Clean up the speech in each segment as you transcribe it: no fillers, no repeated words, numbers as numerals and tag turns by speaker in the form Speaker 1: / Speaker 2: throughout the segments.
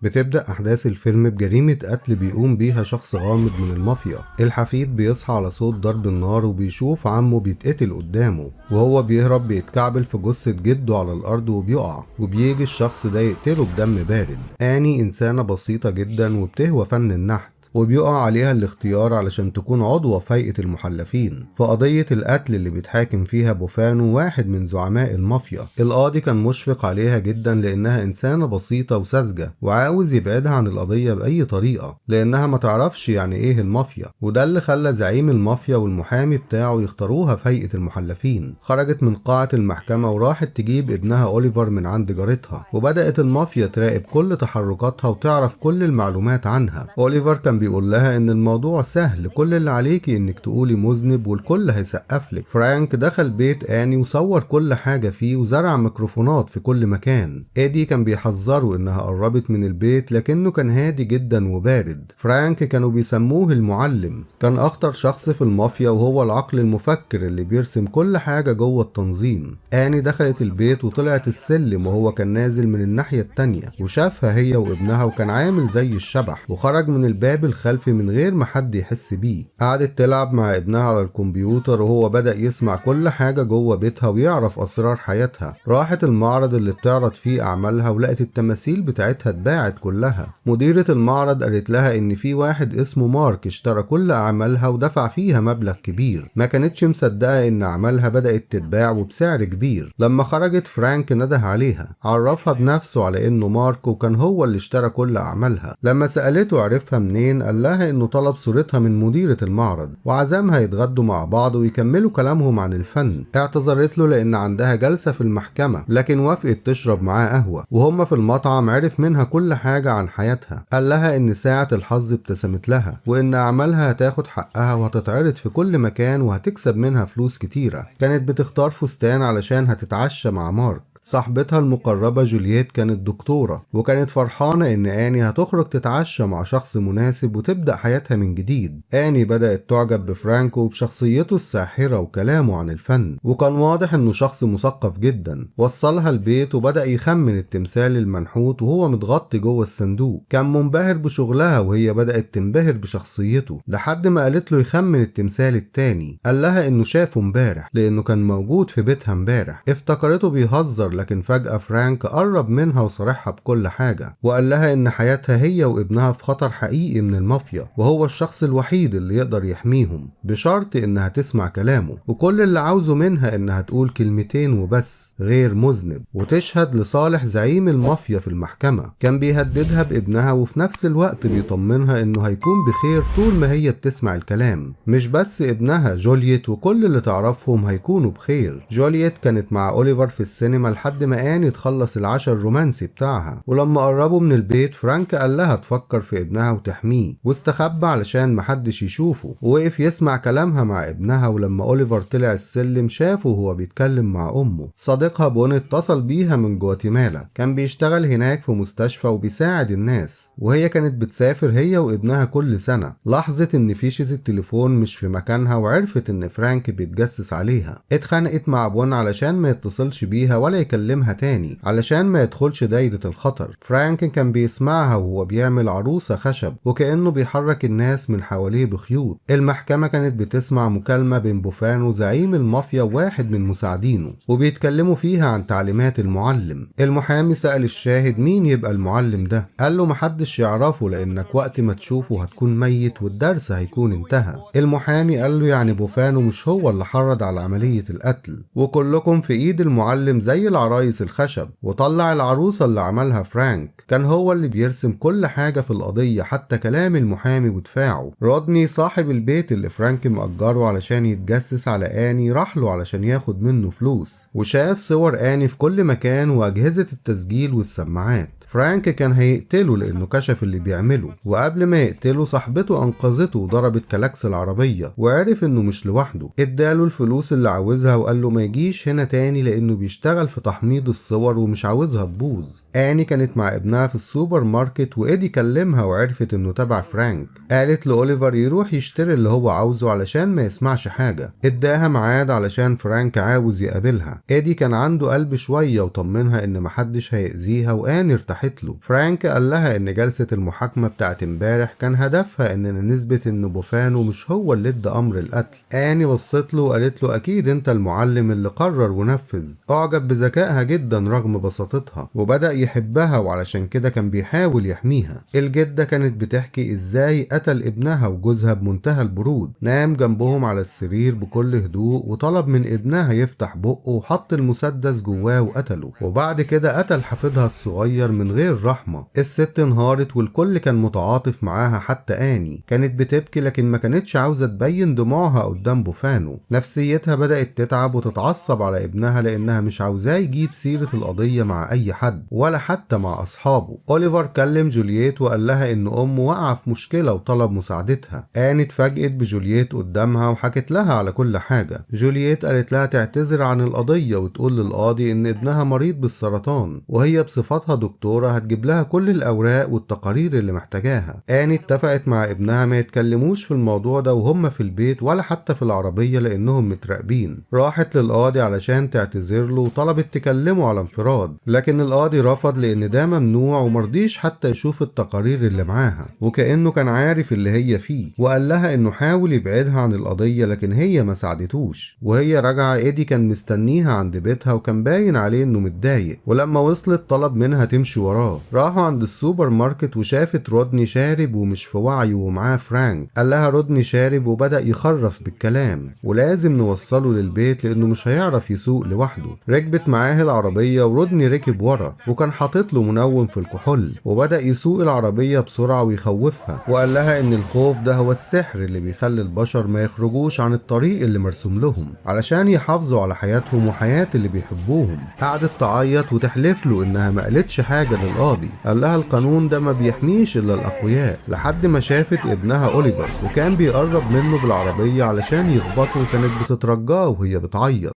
Speaker 1: بتبدأ أحداث الفيلم بجريمة قتل بيقوم بيها شخص غامض من المافيا. الحفيد بيصحى على صوت ضرب النار وبيشوف عمه بيتقتل قدامه، وهو بيهرب بيتكعبل في جثة جده على الأرض وبيقع، وبيجي الشخص ده يقتله بدم بارد. آني إنسانة بسيطة جدا وبتهوى فن النحت، وبيقع عليها الاختيار علشان تكون عضوة في هيئة المحلفين في قضية القتل اللي بيتحاكم فيها بوفانو، واحد من زعماء المافيا. القاضي كان مشفق عليها جدا لأنها إنسانة بسيطة وساذجة، وعاوز يبعدها عن القضية بأي طريقة لأنها ما تعرفش يعني إيه المافيا، وده اللي خلى زعيم المافيا والمحامي بتاعه يختاروها في هيئة المحلفين. خرجت من قاعة المحكمة وراحت تجيب ابنها أوليفر من عند جارتها، وبدأت المافيا تراقب كل تحركاتها وتعرف كل المعلومات عنها. أوليفر كان بيقول لها ان الموضوع سهل، كل اللي عليكي انك تقولي مذنب والكل هيسقفلك. فرانك دخل بيت آني وصور كل حاجة فيه وزرع ميكروفونات في كل مكان. إيدي كان بيحذره انها قربت من البيت لكنه كان هادي جدا وبارد. فرانك كانوا بيسموه المعلم، كان اخطر شخص في المافيا وهو العقل المفكر اللي بيرسم كل حاجة جوه التنظيم. آني دخلت البيت وطلعت السلم وهو كان نازل من الناحية التانية، وشافها هي وابنها وكان عامل زي الشبح، وخرج من الباب الخلفي من غير ما حد يحس بيه. قعدت تلعب مع ابنها على الكمبيوتر وهو بدأ يسمع كل حاجة جوه بيتها ويعرف أسرار حياتها. راحت المعرض اللي بتعرض فيه أعمالها ولقت التماثيل بتاعتها اتباعت كلها. مديرة المعرض قالت لها إن في واحد اسمه مارك اشترى كل أعمالها ودفع فيها مبلغ كبير. ما كانتش مصدقة إن أعمالها بدأت تتباع وبسعر كبير. لما خرجت فرانك نده عليها، عرفها بنفسه على إنه مارك وكان هو اللي اشترى كل أعمالها. لما سألته عرفها منين، قال لها انه طلب صورتها من مديرة المعرض وعزمها يتغدوا مع بعض ويكملوا كلامهم عن الفن. اعتذرت له لان عندها جلسة في المحكمة، لكن وافقت تشرب معاه قهوة. وهم في المطعم عرف منها كل حاجة عن حياتها. قال لها ان ساعة الحظ ابتسمت لها، وان اعمالها هتاخد حقها وهتتعرض في كل مكان وهتكسب منها فلوس كتيرة. كانت بتختار فستان علشان هتتعشى مع مارك. صاحبتها المقربة جولييت كانت دكتورة، وكانت فرحانة ان آني هتخرج تتعشى مع شخص مناسب وتبدأ حياتها من جديد. آني بدأت تعجب بفرانكو وبشخصيته الساحرة وكلامه عن الفن، وكان واضح انه شخص مثقف جدا. وصلها البيت وبدأ يخمن التمثال المنحوت وهو متغطي جوه الصندوق. كان منبهر بشغلها وهي بدأت تنبهر بشخصيته، لحد ما قالت له يخمن التمثال التاني. قال لها انه شافه امبارح لانه كان موجود في بيتها امبارح. افتكرته بيهزر، لكن فجأة فرانك قرب منها وصارحها بكل حاجة، وقال لها ان حياتها هي وابنها في خطر حقيقي من المافيا، وهو الشخص الوحيد اللي يقدر يحميهم بشرط انها تسمع كلامه. وكل اللي عاوزه منها انها تقول كلمتين وبس، غير مذنب، وتشهد لصالح زعيم المافيا في المحكمة. كان بيهددها بابنها وفي نفس الوقت بيطمنها انه هيكون بخير طول ما هي بتسمع الكلام. مش بس ابنها، جولييت وكل اللي تعرفهم هيكونوا بخير. جولييت كانت مع أوليفر في السينما لحد ما آني تخلص العشاء الرومانسي بتاعها، ولما قربوا من البيت فرانك قال لها تفكر في ابنها وتحميه، واستخبى علشان محدش يشوفه، ووقف يسمع كلامها مع ابنها. ولما أوليفر طلع السلم شافه وهو بيتكلم مع أمه. صديقها بون اتصل بيها من جواتيمالا، كان بيشتغل هناك في مستشفى وبيساعد الناس، وهي كانت بتسافر هي وابنها كل سنة. لاحظت ان فيشة التليفون مش في مكانها وعرفت ان فرانك بيتجسس عليها. اتخانقت مع بون علشان ما يتصلش بيها ولا يكلمها تاني علشان ما يدخلش دايرة الخطر. فرانك كان بيسمعها وهو بيعمل عروسة خشب وكأنه بيحرك الناس من حواليه بخيوط. المحكمة كانت بتسمع مكالمة بين بوفانو زعيم المافيا وواحد من مساعدينه، وبيتكلموا فيها عن تعليمات المعلم. المحامي سأل الشاهد مين يبقى المعلم ده، قال له محدش يعرفه لانك وقت ما تشوفه هتكون ميت والدرس هيكون انتهى. المحامي قال له يعني بوفانو مش هو اللي حرض على عملية القتل، وكلكم في ايد المعلم زي العرايس الخشب. وطلع العروسة اللي عملها فرانك، كان هو اللي بيرسم كل حاجة في القضية حتى كلام المحامي ودفاعه. رودني صاحب البيت اللي فرانك مأجره علشان يتجسس على آني راح له علشان ياخد منه فلوس، وشاف صور آني في كل مكان وأجهزة التسجيل والسماعات. فرانك كان هيقتله لانه كشف اللي بيعمله، وقبل ما يقتله صاحبته انقذته وضربت كلاكس العربية، وعرف انه مش لوحده. اداله الفلوس اللي عاوزها وقال له ما يجيش هنا تاني لانه بيشتغل في تحميض الصور ومش عاوزها تبوظ. آني كانت مع ابنها في السوبر ماركت وإيدي كلمها وعرفت انه تبع فرانك. قالت لأوليفر يروح يشتري اللي هو عاوزه علشان ما يسمعش حاجة. اداها ميعاد علشان فرانك عاوز يقابلها. إيدي كان عنده قلب شوية وطمنها ان محدش هيأذيها، وآني ارتاح فتحت له. فرانك قال لها ان جلسة المحاكمة بتاعت امبارح كان هدفها اننا نثبت ان بوفانو مش هو اللي ادى امر القتل. اني بصت له وقالت له اكيد انت المعلم اللي قرر ونفذ. اعجب بذكائها جدا رغم بساطتها وبدأ يحبها، وعلشان كده كان بيحاول يحميها. الجدة كانت بتحكي ازاي قتل ابنها وجوزها بمنتهى البرود. نام جنبهم على السرير بكل هدوء وطلب من ابنها يفتح بقه وحط المسدس جواه وقتله، وبعد كده قتل حفيدها الصغير من غير رحمة. الست انهارت والكل كان متعاطف معاها، حتى اني كانت بتبكي لكن ما كانتش عاوزة تبين دموعها قدام بوفانو. نفسيتها بدأت تتعب وتتعصب على ابنها لانها مش عاوزاه يجيب سيرة القضية مع اي حد ولا حتى مع اصحابه. اوليفر كلم جولييت وقال لها ان امه واقعة في مشكلة وطلب مساعدتها. اني اتفاجئت بجولييت قدامها وحكت لها على كل حاجة. جولييت قالت لها تعتذر عن القضية وتقول للقاضي ان ابنها مريض بالسرطان، وهي بصفتها دكتورة هتجيب لها كل الاوراق والتقارير اللي محتاجاها. اني اتفقت مع ابنها ما يتكلموش في الموضوع ده وهم في البيت ولا حتى في العربية لانهم متراقبين. راحت للقاضي علشان تعتذر له وطلبت تكلمه على انفراد، لكن القاضي رفض لان ده ممنوع ومرضيش حتى يشوف التقارير اللي معاها، وكأنه كان عارف اللي هي فيه، وقال لها انه حاول يبعدها عن القضية لكن هي ما ساعدتوش. وهي راجعة ايدي كان مستنيها عند بيتها وكان باين عليه انه متضايق، ولما وصلت طلب منها تمشي وراه. راحوا عند السوبر ماركت وشافت رودني شارب ومش في وعيه ومعاه فرانك. قال لها رودني شارب وبدأ يخرف بالكلام ولازم نوصله للبيت لانه مش هيعرف يسوق لوحده. ركبت معاه العربية ورودني ركب ورا وكان حاطط له منوم في الكحول، وبدأ يسوق العربية بسرعة ويخوفها، وقال لها ان الخوف ده هو السحر اللي بيخلي البشر ما يخرجوش عن الطريق اللي مرسوم لهم علشان يحافظوا على حياتهم وحياة اللي بيحبوهم. قعدت تعيط وتحلف له انها ما قالتش حاجة للقاضي. قال لها القانون ده ما بيحميش الا الاقوياء، لحد ما شافت ابنها اوليفر وكان بيقرب منه بالعربية علشان يخبطه وكانت بتترجاه وهي بتعيط،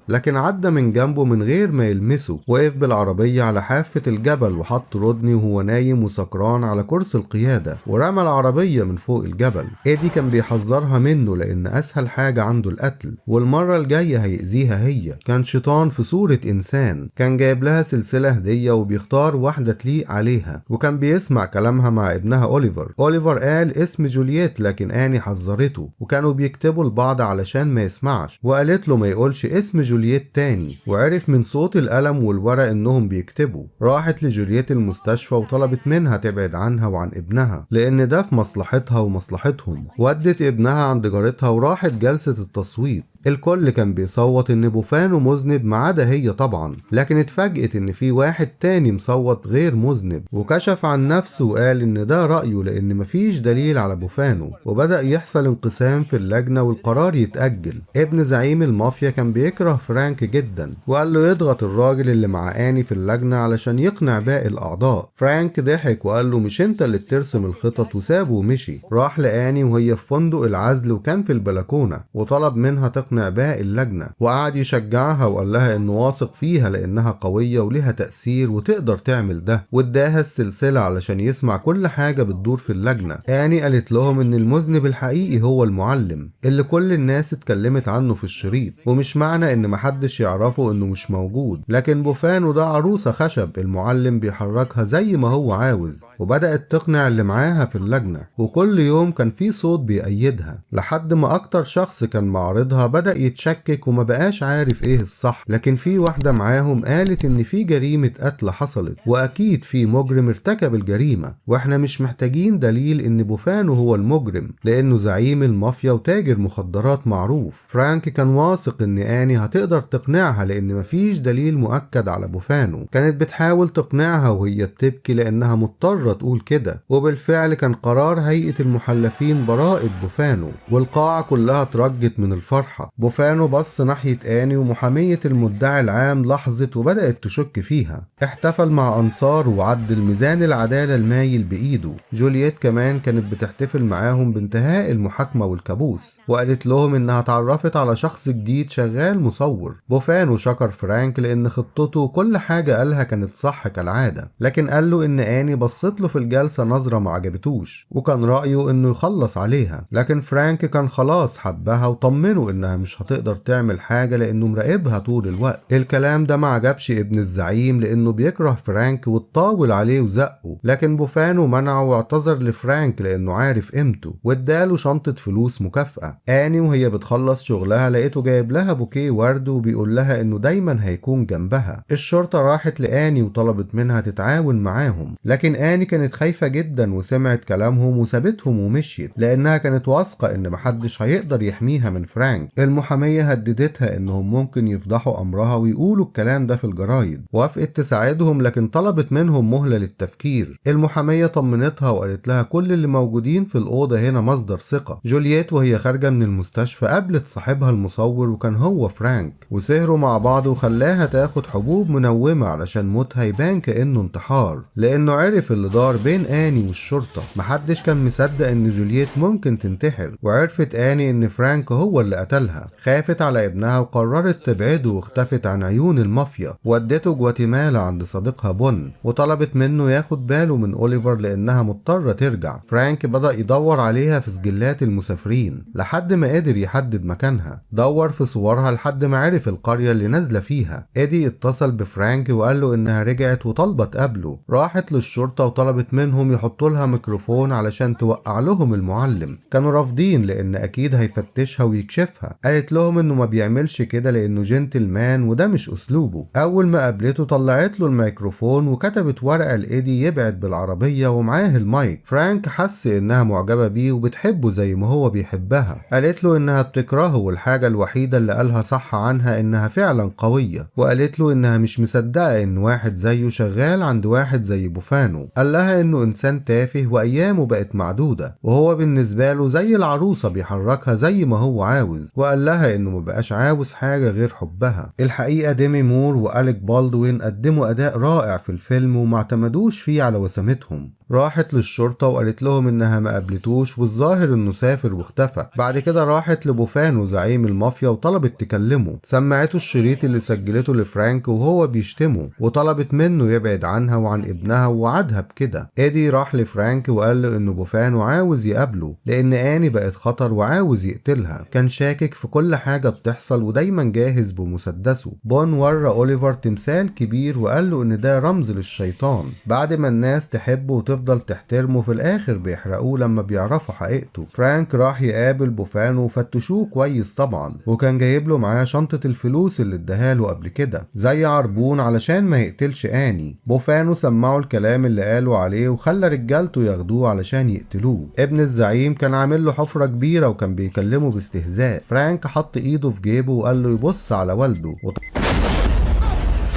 Speaker 1: لكن عدى من جنبه من غير ما يلمسه. وقف بالعربية على حافة الجبل وحط رودني وهو نايم وسكران على كرسي القيادة ورمى العربية من فوق الجبل. ايدي كان بيحذرها منه لان اسهل حاجة عنده القتل، والمرة الجاية هيأذيها هي. كان شيطان في صورة انسان، كان جايب لها سلسلة هدية وبيختار واحدة تليق عليها، وكان بيسمع كلامها مع ابنها اوليفر. اوليفر قال اسم جولييت لكن اني حذرته، وكانوا بيكتبوا لبعض علشان ما يسمعش، وقالت له ما يقولش اسم جولييت تاني، وعرف من صوت القلم والورق انهم بيكتبوا. راحت لجولييت المستشفى وطلبت منها تبعد عنها وعن ابنها لان ده في مصلحتها ومصلحتهم. ودت ابنها عند جارتها وراحت جلسة التصويت. الكل كان بيصوت ان بوفانو مذنب ما عدا هي طبعا، لكن اتفاجئت ان في واحد تاني مصوت غير مذنب، وكشف عن نفسه وقال ان ده رأيه لان مفيش دليل على بوفانو. وبدأ يحصل انقسام في اللجنة والقرار يتأجل. ابن زعيم المافيا كان بيكره فرانك جدا وقال له يضغط الراجل اللي مع اني في اللجنة علشان يقنع باقي الاعضاء. فرانك ضحك وقال له مش انت اللي بترسم الخطط وسابه ومشي. راح لاني وهي في فندق العزل وكان في البلكونة وطلب منها تقنع باقي اللجنة، وقعد يشجعها وقال لها انه واثق فيها لانها قوية ولها تأثير وتقدر تعمل ده، واداها السلسلة علشان يسمع كل حاجة بتدور في اللجنة. اني قالت لهم ان المذنب الحقيقي هو المعلم اللي كل الناس اتكلمت عنه في الشريط، ومش معنى ان محدش يعرفه انه مش موجود، لكن بوفانو ده عروسة خشب المعلم بيحركها زي ما هو عاوز. وبدأت تقنع اللي معاها في اللجنة، وكل يوم كان في صوت بيأيدها لحد ما اكتر شخص كان معارضها بدأ يتشكك وما بقاش عارف ايه الصح. لكن في واحدة معاهم قالت ان في جريمة قتل حصلت واكيد في مجرم ارتكب الجريمة، واحنا مش محتاجين دليل ان بوفانو هو المجرم لانه زعيم المافيا وتاجر مخدرات معروف. فرانك كان واثق ان اني هتقدر تقنعها لان مفيش دليل مؤكد على بوفانو. كانت بتحاول تقنعها وهي بتبكي لانها مضطرة تقول كده، وبالفعل كان قرار هيئة المحلفين براءة بوفانو، والقاعة كلها اترجت من الفرحة. بوفانو بص ناحية اني ومحامية المدعي العام لاحظت وبدأت تشك فيها. احتفل مع انصار وعدل ميزان العدالة المايل بايده. جولييت كمان كانت بتحتفل معاهم بانتهاء المحاكمة والكابوس، وقالت لهم انها اتعرفت على شخص جديد شغال مصور. بوفانو شكر فرانك لان خطته وكل حاجة قالها كانت صح كالعادة، لكن قال له ان اني بصت له في الجلسة نظرة ما عجبتوش وكان رأيه انه يخلص عليها، لكن فرانك كان خلاص حبها وطمنه انها مش هتقدر تعمل حاجة لانه مراقبها طول الوقت. الكلام ده ما عجبش ابن الزعيم لانه بيكره فرانك واتطاول عليه وزقه، لكن بوفانو منعه واعتذر لفرانك لانه عارف قيمته واداله شنطة فلوس مكافأة. اني وهي بتخلص شغلها لقيته جايب لها بوكيه ورد وبيقول لها انه دايما هيكون جنبها. الشرطة راحت لاني وطلبت منها تتعاون معاهم، لكن اني كانت خايفة جدا وسمعت كلامهم وسابتهم ومشيت لانها كانت واثقة ان محدش هيقدر يحميها من فرانك. المحامية هددتها انهم ممكن يفضحوا امرها ويقولوا الكلام ده في الجرايد. وافقت تساعدهم لكن طلبت منهم مهلة للتفكير. المحامية طمنتها وقالت لها كل اللي موجودين في الأوضة هنا مصدر ثقة. جولييت وهي خارجة من المستشفى قابلت صاحبها المصور وكان هو فرانك، وسهروا مع بعض وخلاها تاخد حبوب منومة علشان موتها يبان كأنه انتحار، لأنه عرف اللي دار بين آني والشرطة. محدش كان مصدق إن جولييت ممكن تنتحر، وعرفت آني إن فرانك هو اللي قتلها. خافت على ابنها وقررت تبعده واختفت عن عيون المافيا. ودته جواتيمالا عند صديقها بون وطلبت منه ياخد باله من أوليفر لأنها مضطرة ترجع. فرانك بدأ يدور عليها في سجلات المسافرين لحد ما قدر يحدد مكانها. دور في صورها لحد ما عرف القرية اللي نازلة فيها. إيدي اتصل بفرانك وقال له إنها رجعت وطلبت تقابله. راحت للشرطة وطلبت منهم يحطوا لها ميكروفون علشان توقع لهم المعلم. كانوا رافضين لأن أكيد هيفتشها ويكشفها. قالت لهم إنه ما بيعملش كده لأنه جنتلمان وده مش أسلوبه. أول ما قابلته طلعت له الميكروفون وكتبت ورقة لإيدي يبعد بالعربية ومعاه المايك. فرانك حس إنها معجبة بيه وبتحبه زي ما هو بيحبها. قالت له إنها بتكرهه والحاجة الوحيدة اللي قالها صح عنها إنها فعلا قوية، وقالت له إنها مش مصدقة إن واحد زيه شغال عند واحد زي بوفانو. قال لها إنه إنسان تافه وأيامه بقت معدودة وهو بالنسبة له زي العروسة بيحركها زي ما هو عاوز، وقال لها إنه مبقاش عاوز حاجة غير حبها. الحقيقة ديمي مور وأليك بالدوين قدموا أداء رائع في الفيلم وما اعتمدوش فيه على وسامتهم. راحت للشرطة وقالت لهم إنها ما قابلتوش والظاهر إنه سافر واختفى. بعد كده راحت لبوفانو زعيم المافيا وطلبت تكلمه. سمعته الشريط اللي سجلته لفرانك وهو بيشتمه وطلبت منه يبعد عنها وعن ابنها ووعدها بكده. إيدي راح لفرانك وقال له إنه بوفانو عاوز يقابله لأن آني بقت خطر وعاوز يقتلها. كان شاكك في كل حاجة بتحصل ودايما جاهز بمسدسه. بون ورى أوليفر تمثال كبير وقال له إن ده رمز للشيطان. بعد ما الناس تحبه وتفضل تحترمه في الآخر بيحرقوه لما بيعرفوا حقيقته. فرانك راح يقابل بوفانو وفتشوه كويس طبعا، وكان جايب له معاه شنطة الفلوس اللي اداها له قبل كده زي عربون علشان ما يقتلش آني. بوفانو سمعه الكلام اللي قاله عليه وخلى رجالته ياخدوه علشان يقتلوه. ابن الزعيم كان عامل له حفرة كبيرة وكان بيكلمه باستهزاء. فرانك حط ايده في جيبه وقال له يبص على والده،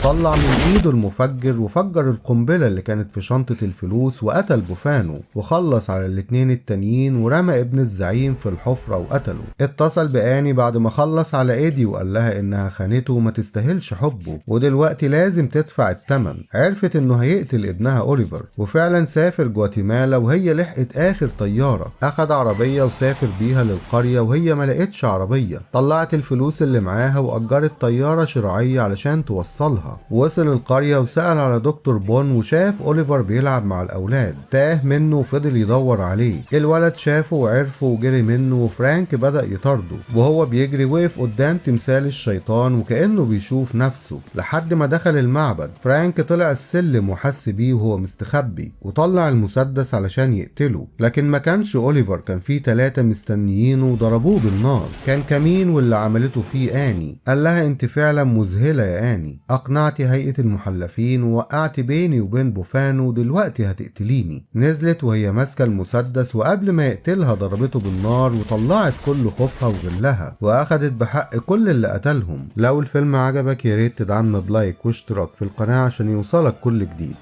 Speaker 1: طلع من ايده المفجر وفجر القنبلة اللي كانت في شنطة الفلوس وقتل بوفانو وخلص على الاتنين التانيين ورمى ابن الزعيم في الحفرة وقتله. اتصل بآني بعد ما خلص على ايدي وقال لها انها خانته وما تستاهلش حبه ودلوقتي لازم تدفع الثمن. عرفت انه هيقتل ابنها أوليفر وفعلا سافر جواتيمالا وهي لحقت اخر طيارة. اخد عربية وسافر بيها للقرية وهي ما لقتش عربية. طلعت الفلوس اللي معاها واجرت طيارة شراعية علشان توصلها. وصل القرية وسأل على دكتور بون وشاف أوليفر بيلعب مع الأولاد. تاه منه وفضل يدور عليه. الولد شافه وعرفه وجري منه وفرانك بدأ يطارده. وهو بيجري وقف قدام تمثال الشيطان وكأنه بيشوف نفسه لحد ما دخل المعبد. فرانك طلع السلم وحس بيه وهو مستخبي وطلع المسدس علشان يقتله، لكن ما كانش أوليفر، كان فيه 3 مستنيينه وضربوه بالنار. كان كمين واللي عملته فيه آني. قال لها انت فعلا مذهلة يا آني، أقنعتي هيئة المحلفين ووقعتي بيني وبين بوفانو ودلوقتي هتقتليني. نزلت وهي ماسكة المسدس وقبل ما يقتلها ضربته بالنار وطلعت كل خوفها وغلها وأخدت بحق كل اللي قتلهم. لو الفيلم عجبك ياريت تدعمنا بلايك واشتراك في القناة عشان يوصلك كل جديد.